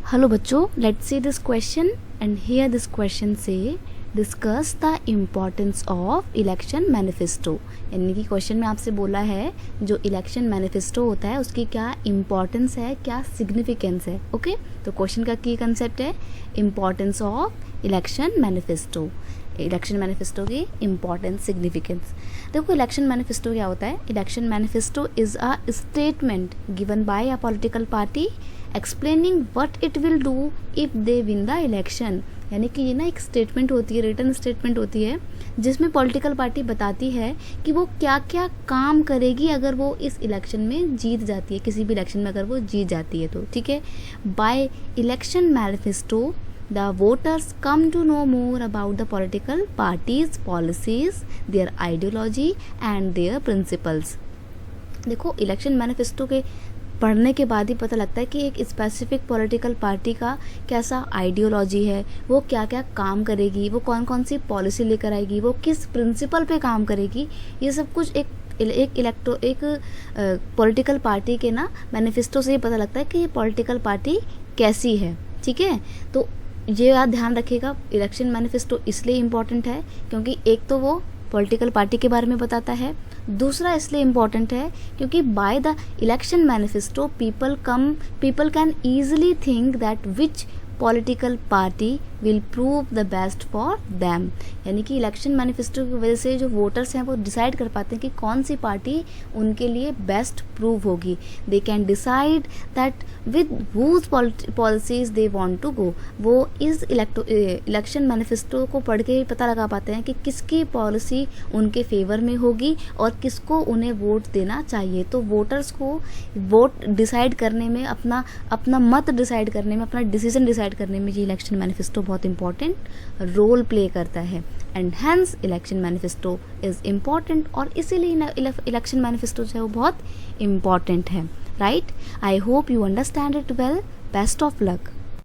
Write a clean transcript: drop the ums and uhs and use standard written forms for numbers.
Hello बच्चों, let's see this question and here this question से discuss the importance of election manifesto. यानी कि question में आपसे बोला है जो इलेक्शन मैनिफेस्टो होता है उसकी क्या इम्पॉर्टेंस है, क्या सिग्निफिकेंस है। ओके, तो क्वेश्चन का की कंसेप्ट है importance of election manifesto. Election manifesto की इम्पॉर्टेंस, सिग्निफिकेंस। देखो इलेक्शन मैनिफेस्टो क्या होता है। Election manifesto is a statement given by a political party explaining what it will do if they win the election. यानी कि ये ना एक स्टेटमेंट होती है, रिटन स्टेटमेंट होती है, जिसमें पॉलिटिकल पार्टी बताती है कि वो क्या क्या काम करेगी अगर वो इस इलेक्शन में जीत जाती है, किसी भी इलेक्शन में अगर वो जीत जाती है तो। ठीक है, by election manifesto the voters come to know more about the political parties' policies, their ideology and their principles। देखो इलेक्शन मैनिफेस्टो के पढ़ने के बाद ही पता लगता है कि एक स्पेसिफिक पॉलिटिकल पार्टी का कैसा आइडियोलॉजी है, वो क्या क्या काम करेगी, वो कौन कौन सी पॉलिसी लेकर आएगी, वो किस प्रिंसिपल पे काम करेगी। ये सब कुछ एक पॉलिटिकल पार्टी के ना मैनिफेस्टो से ही पता लगता है कि ये पॉलिटिकल पार्टी कैसी है। ठीक है, तो ये बात ध्यान रखिएगा, इलेक्शन मैनिफेस्टो इसलिए इम्पॉर्टेंट है क्योंकि एक तो वो पॉलिटिकल पार्टी के बारे में बताता है, दूसरा इसलिए इम्पॉर्टेंट है क्योंकि by the election manifesto people can easily think that which political party will prove the best for them. यानी कि इलेक्शन मैनिफेस्टो की वजह से जो वोटर्स हैं वो डिसाइड कर पाते हैं कि कौन सी पार्टी उनके लिए बेस्ट प्रूव होगी। They can decide that with whose policies they want to go. वो इस इलेक्शन मैनिफेस्टो को पढ़ के ही पता लगा पाते हैं कि किसकी पॉलिसी उनके फेवर में होगी और किसको उन्हें वोट देना चाहिए। तो वोटर्स को वोट डिसाइड करने में, अपना मत डिसाइड करने में, अपना डिसीजन डिसाइड करने में ये इलेक्शन मैनिफेस्टो बहुत इंपॉर्टेंट रोल प्ले करता है। And hence election manifesto is important, और इसीलिए इलेक्शन मैनिफेस्टो जो है वो बहुत इम्पॉर्टेंट है। Right, I hope you understand it well. Best of luck.